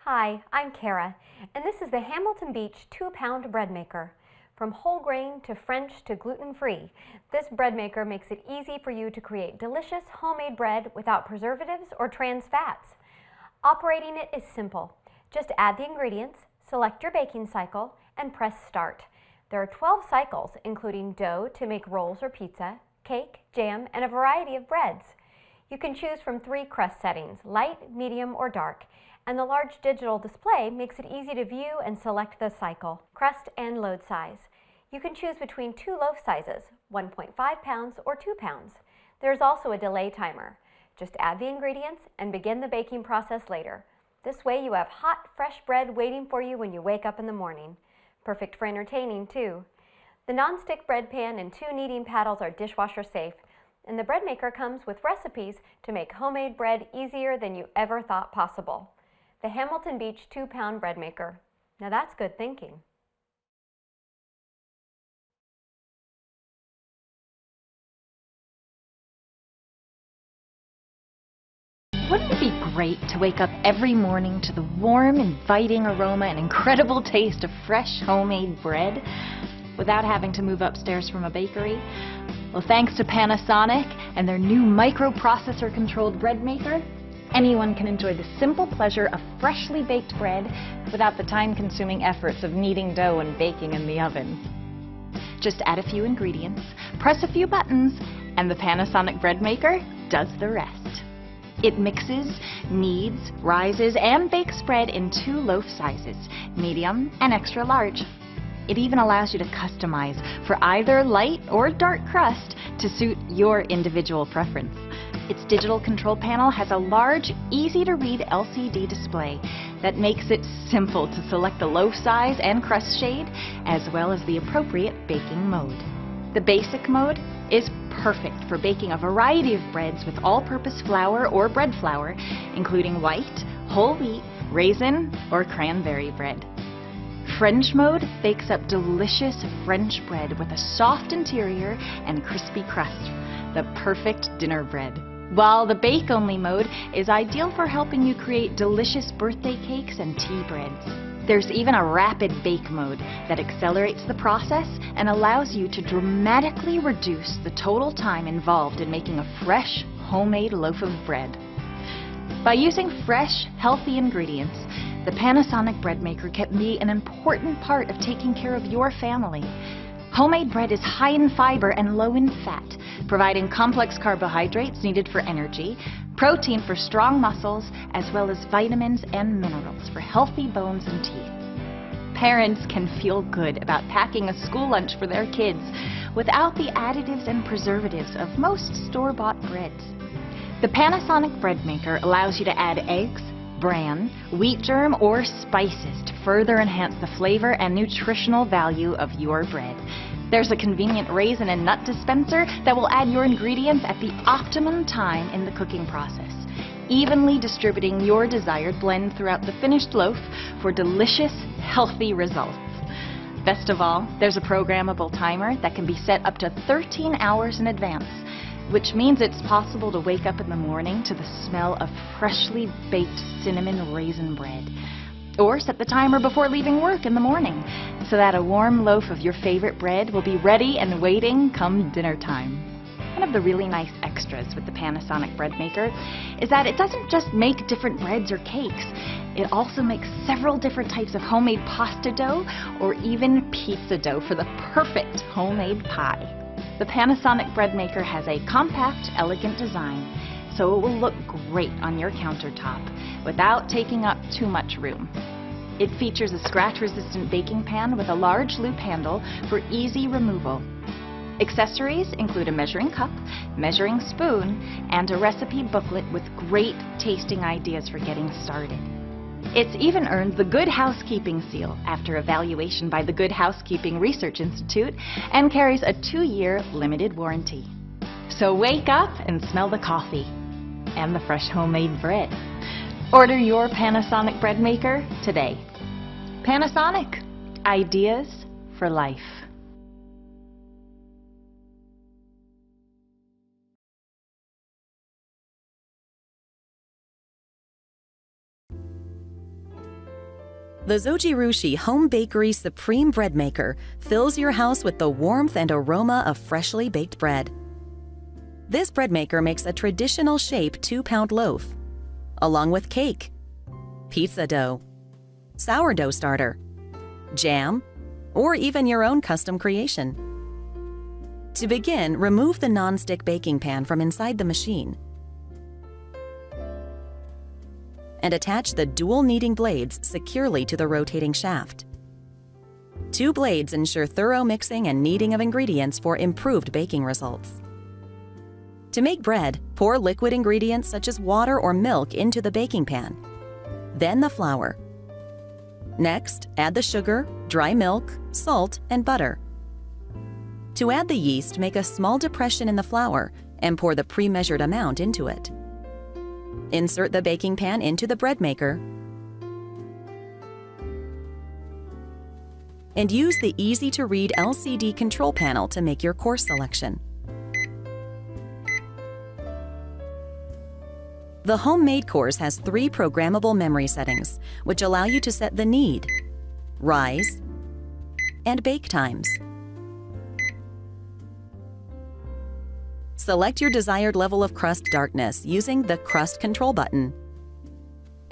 Hi, I'm Kara, and this is the Hamilton Beach 2-pound bread maker. From whole grain to French to gluten-free, this bread maker makes it easy for you to create delicious homemade bread without preservatives or trans fats. Operating it is simple. Just add the ingredients, select your baking cycle, and press start. There are 12 cycles, including dough to make rolls or pizza, cake, jam, and a variety of breads. You can choose from 3 crust settings, light, medium, or dark, and the large digital display makes it easy to view and select the cycle, crust, and load size. You can choose between 2 loaf sizes, 1.5 pounds or 2 pounds. There's also a delay timer. Just add the ingredients and begin the baking process later. This way you have hot, fresh bread waiting for you when you wake up in the morning. Perfect for entertaining, too. The non-stick bread pan and 2 kneading paddles are dishwasher safe, and the bread maker comes with recipes to make homemade bread easier than you ever thought possible. The Hamilton Beach 2-pound bread maker. Now that's good thinking. Wouldn't it be great to wake up every morning to the warm, inviting aroma and incredible taste of fresh homemade bread without having to move upstairs from a bakery? Well, thanks to Panasonic and their new microprocessor-controlled bread maker, anyone can enjoy the simple pleasure of freshly baked bread without the time-consuming efforts of kneading dough and baking in the oven. Just add a few ingredients, press a few buttons, and the Panasonic bread maker does the rest. It mixes, kneads, rises, and bakes bread in 2 loaf sizes, medium and extra large. It even allows you to customize for either light or dark crust to suit your individual preference. Its digital control panel has a large, easy-to-read LCD display that makes it simple to select the loaf size and crust shade, as well as the appropriate baking mode. The basic mode is perfect for baking a variety of breads with all-purpose flour or bread flour, including white, whole wheat, raisin, or cranberry bread. French mode bakes up delicious French bread with a soft interior and crispy crust, the perfect dinner bread. While the bake-only mode is ideal for helping you create delicious birthday cakes and tea breads. There's even a rapid bake mode that accelerates the process and allows you to dramatically reduce the total time involved in making a fresh, homemade loaf of bread. By using fresh, healthy ingredients, the Panasonic bread maker can be an important part of taking care of your family. Homemade bread is high in fiber and low in fat, providing complex carbohydrates needed for energy, protein for strong muscles, as well as vitamins and minerals for healthy bones and teeth. Parents can feel good about packing a school lunch for their kids without the additives and preservatives of most store-bought breads. The Panasonic bread maker allows you to add eggs, bran, wheat germ, or spices to further enhance the flavor and nutritional value of your bread. There's a convenient raisin and nut dispenser that will add your ingredients at the optimum time in the cooking process, evenly distributing your desired blend throughout the finished loaf for delicious, healthy results. Best of all, there's a programmable timer that can be set up to 13 hours in advance, which means it's possible to wake up in the morning to the smell of freshly baked cinnamon raisin bread. Or set the timer before leaving work in the morning so that a warm loaf of your favorite bread will be ready and waiting come dinner time. One of the really nice extras with the Panasonic bread maker is that it doesn't just make different breads or cakes. It also makes several different types of homemade pasta dough or even pizza dough for the perfect homemade pie. The Panasonic bread maker has a compact, elegant design, so it will look great on your countertop without taking up too much room. It features a scratch-resistant baking pan with a large loop handle for easy removal. Accessories include a measuring cup, measuring spoon, and a recipe booklet with great tasting ideas for getting started. It's even earned the Good Housekeeping seal after evaluation by the Good Housekeeping Research Institute and carries a 2-year limited warranty. So wake up and smell the coffee and the fresh homemade bread. Order your Panasonic bread maker today. Panasonic, ideas for life. The Zojirushi Home Bakery Supreme Bread Maker fills your house with the warmth and aroma of freshly baked bread. This bread maker makes a traditional shape 2-pound loaf, along with cake, pizza dough, sourdough starter, jam, or even your own custom creation. To begin, remove the non-stick baking pan from inside the machine and attach the dual kneading blades securely to the rotating shaft. 2 blades ensure thorough mixing and kneading of ingredients for improved baking results. To make bread, pour liquid ingredients such as water or milk into the baking pan, then the flour. Next, add the sugar, dry milk, salt, and butter. To add the yeast, make a small depression in the flour and pour the pre-measured amount into it. Insert the baking pan into the bread maker and use the easy-to-read LCD control panel to make your course selection. The homemade course has 3 programmable memory settings, which allow you to set the knead, rise, and bake times. Select your desired level of crust darkness using the crust control button.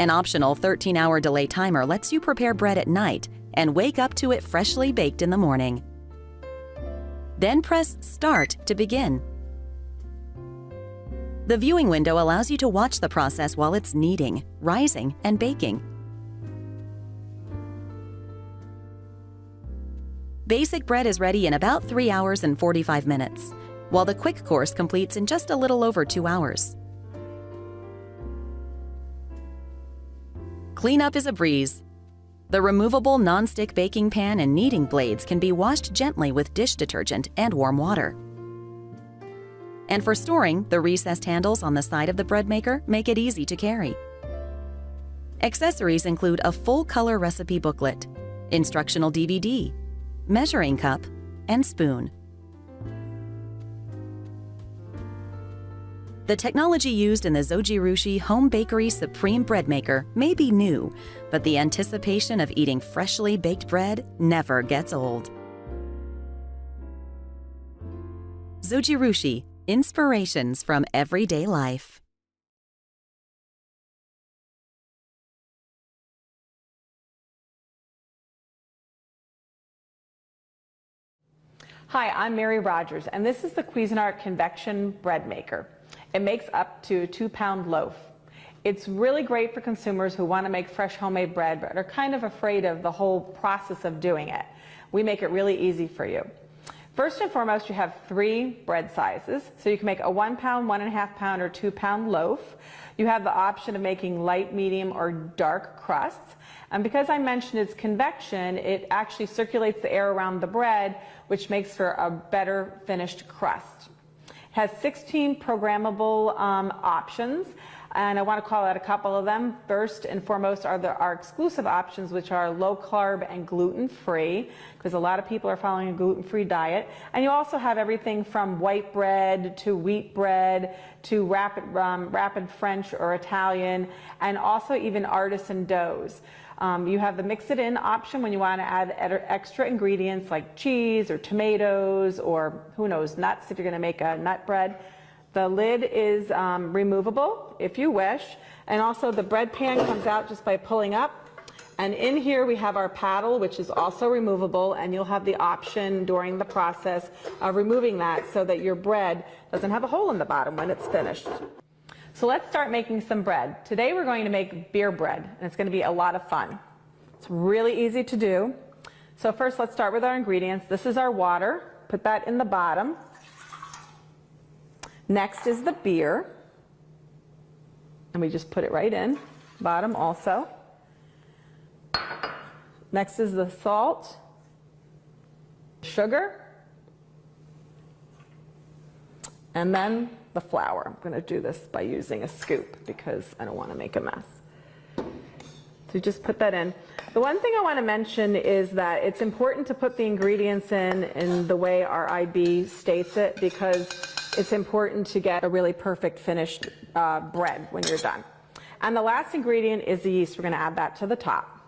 An optional 13-hour delay timer lets you prepare bread at night and wake up to it freshly baked in the morning. Then press Start to begin. The viewing window allows you to watch the process while it's kneading, rising, and baking. Basic bread is ready in about 3 hours and 45 minutes, while the quick course completes in just a little over 2 hours. Cleanup is a breeze. The removable non-stick baking pan and kneading blades can be washed gently with dish detergent and warm water. And for storing, the recessed handles on the side of the bread maker make it easy to carry. Accessories include a full-color recipe booklet, instructional DVD, measuring cup, and spoon. The technology used in the Zojirushi Home Bakery Supreme Bread Maker may be new, but the anticipation of eating freshly baked bread never gets old. Zojirushi, inspirations from everyday life. Hi, I'm Mary Rogers, and this is the Cuisinart Convection Bread Maker. It makes up to a 2-pound loaf. It's really great for consumers who want to make fresh homemade bread but are kind of afraid of the whole process of doing it. We make it really easy for you. First and foremost, you have 3 bread sizes, so you can make a 1-pound, 1.5 pound, or 2-pound loaf. You have the option of making light, medium, or dark crusts. And because I mentioned it's convection, it actually circulates the air around the bread, which makes for a better finished crust. It has 16 programmable options, and I want to call out a couple of them. First and foremost are our exclusive options, which are low carb and gluten free, because a lot of people are following a gluten-free diet. And you also have everything from white bread to wheat bread to rapid French or Italian, and also even artisan doughs. You have the mix it in option when you want to add extra ingredients like cheese or tomatoes or who knows, nuts if you're going to make a nut bread. The lid is removable if you wish, and also the bread pan comes out just by pulling up. And in here we have our paddle, which is also removable, and you'll have the option during the process of removing that so that your bread doesn't have a hole in the bottom when it's finished. So let's start making some bread. Today we're going to make beer bread, and it's going to be a lot of fun. It's really easy to do. So first let's start with our ingredients. This is our water. Put that in the bottom. Next is the beer, and we just put it right in, bottom also. Next is the salt, sugar, and then the flour. I'm going to do this by using a scoop because I don't want to make a mess. So just put that in. The one thing I want to mention is that it's important to put the ingredients in the way our IB states it, because it's important to get a really perfect finished bread when you're done. And the last ingredient is the yeast. We're going to add that to the top.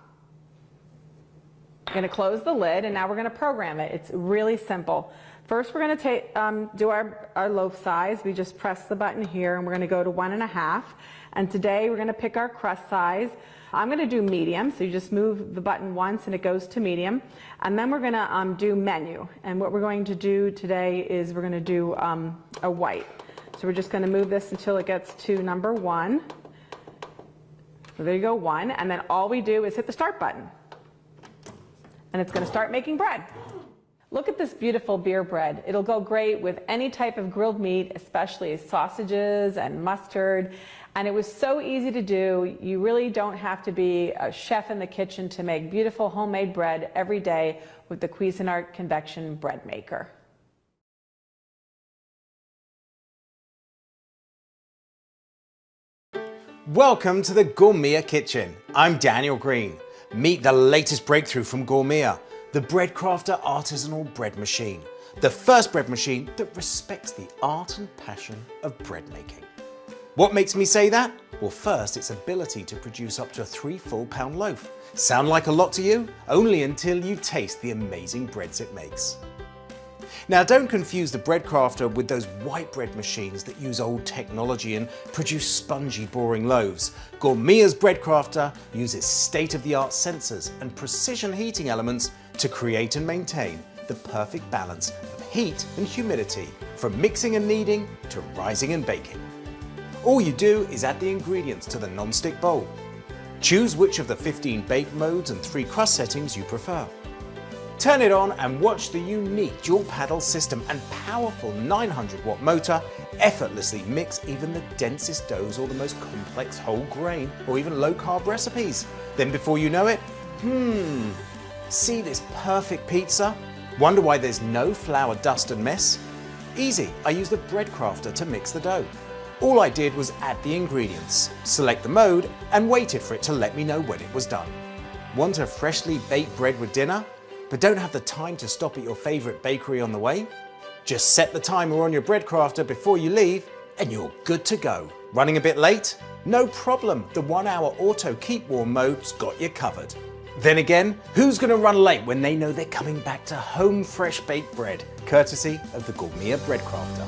We're going to close the lid, and now we're going to program it. It's really simple. First, we're going to do our loaf size. We just press the button here, and we're going to go to 1.5. And today, we're going to pick our crust size. I'm going to do medium, so you just move the button once and it goes to medium. And then we're going to do menu. And what we're going to do today is we're going to do a white. So we're just going to move this until it gets to number 1. So there you go, 1. And then all we do is hit the start button. And it's going to start making bread. Look at this beautiful beer bread. It'll go great with any type of grilled meat, especially sausages and mustard. And it was so easy to do. You really don't have to be a chef in the kitchen to make beautiful homemade bread every day with the Cuisinart Convection Bread Maker. Welcome to the Gourmia kitchen. I'm Daniel Green. Meet the latest breakthrough from Gourmia, the Breadcrafter artisanal bread machine. The first bread machine that respects the art and passion of bread making. What makes me say that? Well, first, its ability to produce up to a 3 full-pound loaf. Sound like a lot to you? Only until you taste the amazing breads it makes. Now, don't confuse the Breadcrafter with those white bread machines that use old technology and produce spongy, boring loaves. Gourmia's Breadcrafter uses state-of-the-art sensors and precision heating elements to create and maintain the perfect balance of heat and humidity, from mixing and kneading to rising and baking. All you do is add the ingredients to the non-stick bowl. Choose which of the 15 bake modes and 3 crust settings you prefer. Turn it on and watch the unique dual paddle system and powerful 900-watt motor effortlessly mix even the densest doughs or the most complex whole grain or even low-carb recipes. Then before you know it, see this perfect pizza? Wonder why there's no flour dust and mess? Easy, I use the Breadcrafter to mix the dough. All I did was add the ingredients, select the mode, and waited for it to let me know when it was done. Want a freshly baked bread with dinner, but don't have the time to stop at your favorite bakery on the way? Just set the timer on your Breadcrafter before you leave, and you're good to go. Running a bit late? No problem, the 1-hour auto keep warm mode's got you covered. Then again, who's gonna run late when they know they're coming back to home fresh baked bread, courtesy of the Gourmia Breadcrafter?